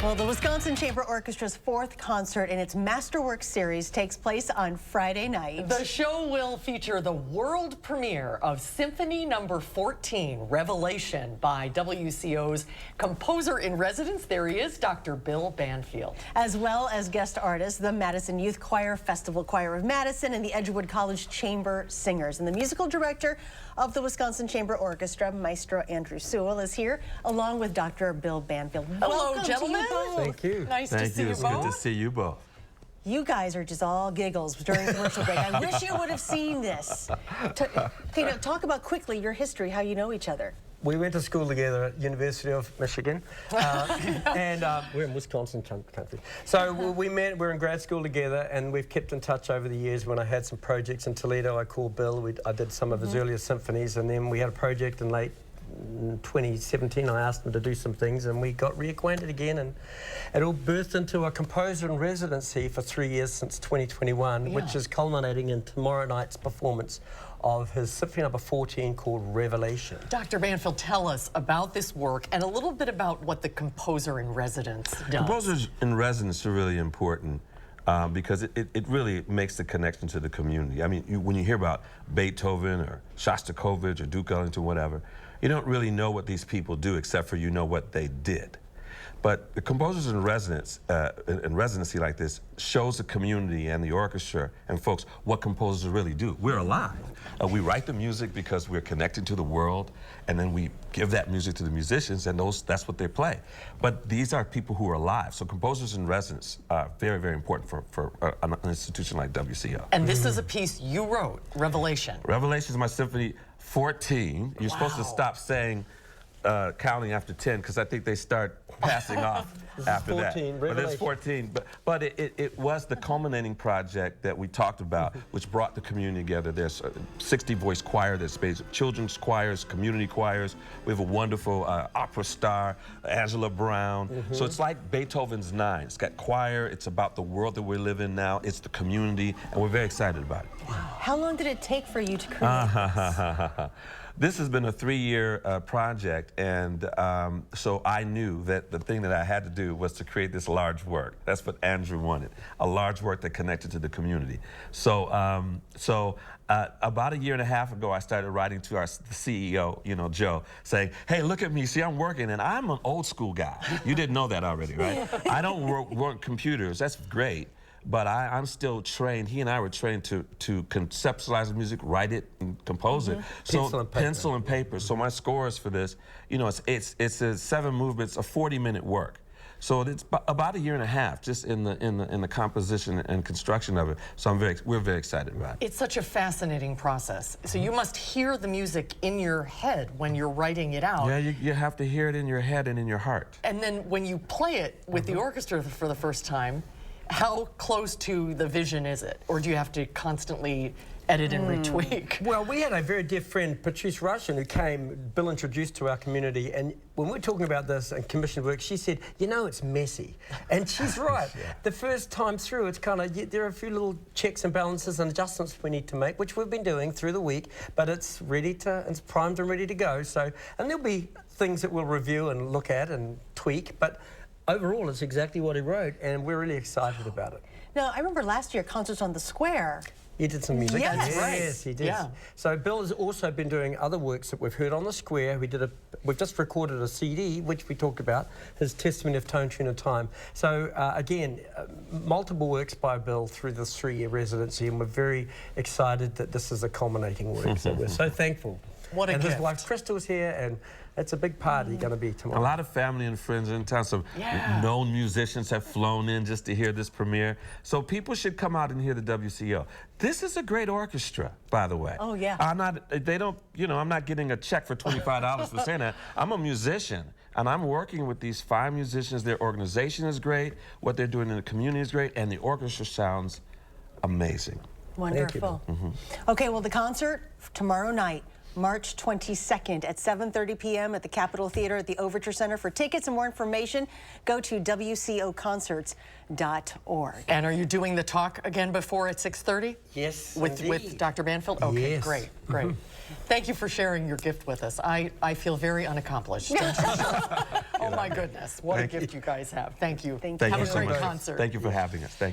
Well, the Wisconsin Chamber Orchestra's 4th concert in its Masterworks series takes place on Friday night. The show will feature the world premiere of Symphony No. 14, Revelation, by WCO's composer-in-residence. There he is, Dr. Bill Banfield. As well as guest artists, the Madison Youth Choir, Festival Choir of Madison, and the Edgewood College Chamber Singers. And the musical director of the Wisconsin Chamber Orchestra, Maestro Andrew Sewell, is here, along with Dr. Bill Banfield. Hello, Welcome gentlemen. Thank you. Nice to see you It's both. good to see you both. You guys are just all giggles during the commercial break. I wish you would have seen this. Talk about quickly your history, how you know each other. We went to school together at University of Michigan, and we're in Wisconsin country. So we met, we're in grad school together, and we've kept in touch over the years. When I had some projects in Toledo, I called Bill. I did some of his earlier symphonies, and then we had a project in late 2017. I asked him to do some things, and we got reacquainted again, and it all birthed into a composer in residency for 3 years since 2021, which is culminating in tomorrow night's performance of his Symphony No. 14 called Revelation. Dr. Banfield, tell us about this work and a little bit about what the composer-in-residence does. Composers in residence are really important because it really makes the connection to the community. I mean, when you hear about Beethoven or Shostakovich or Duke Ellington, whatever, you don't really know what these people do except for you know what they did. But the composers in residence, in residency like this, shows the community and the orchestra and folks what composers really do. We're alive. We write the music because we're connected to the world, and then we give that music to the musicians, and that's what they play. But these are people who are alive. So composers in residence are very, very important for an institution like WCO. And this is a piece you wrote, Revelation. Revelation is my Symphony 14. You're supposed to stop saying counting after 10 because I think they start passing off after 14, that. But it's 14. But it was the culminating project that we talked about, which brought the community together. There's a 60-voice choir, there's children's choirs, community choirs. We have a wonderful opera star, Angela Brown. So it's like Beethoven's 9. It's got choir, it's about the world that we live in now, it's the community, and we're very excited about it. Wow. How long did it take for you to create This has been a 3-year project, and so I knew that the thing that I had to do was to create this large work. That's what Andrew wanted, a large work that connected to the community. So, about a year and a half ago, I started writing to the CEO, Joe, saying, hey, look at me, see, I'm working, and I'm an old school guy. You didn't know that already, right? I don't work computers, that's great. But I'm still trained. He and I were trained to conceptualize the music, write it, and compose it. So pencil and paper. So my scores for this, it's a 7 movements, a 40-minute work. So it's about a year and a half just in the composition and construction of it. So we're very excited about it. It's such a fascinating process. So you must hear the music in your head when you're writing it out. Yeah, you have to hear it in your head and in your heart. And then when you play it with the orchestra for the first time, how close to the vision is it? Or do you have to constantly edit and retweak? Well, we had a very dear friend, Patrice Russian, who Bill introduced to our community, and when we were talking about this and commissioned work, she said, it's messy. And she's right. The first time through, it's kind of, there are a few little checks and balances and adjustments we need to make, which we've been doing through the week, but it's primed and ready to go. So, and there'll be things that we'll review and look at and tweak, but overall, it's exactly what he wrote, and we're really excited about it. Now, I remember last year, Concerts on the Square. He did some music. Yes. Yes, he did. Yeah. So Bill has also been doing other works that we've heard on the Square. We've just recorded a CD, which we talked about, his Testimony of Tone, Tune and Time. So again, multiple works by Bill through this 3-year residency, and we're very excited that this is a culminating work. So we're so thankful. What a gift. His wife Crystal's here, and it's a big party going to be tomorrow. A lot of family and friends in town. Some known musicians have flown in just to hear this premiere. So people should come out and hear the WCO. This is a great orchestra, by the way. Oh, yeah. I'm not getting a check for $25 for saying that. I'm a musician, and I'm working with these 5 musicians. Their organization is great. What they're doing in the community is great, and the orchestra sounds amazing. Wonderful. Okay, well, the concert tomorrow night, March 22nd at 7:30 p.m. at the Capitol Theater at the Overture Center. For tickets and more information, go to wcoconcerts.org. And are you doing the talk again before at 6:30? Yes, With indeed. Dr. Banfield? Okay, Yes. great, great. Thank you for sharing your gift with us. I feel very unaccomplished. Oh my goodness, what a gift you guys have. Thank you. Thank Thank Have you a so great much. concert. Thank you for having us. Thank you.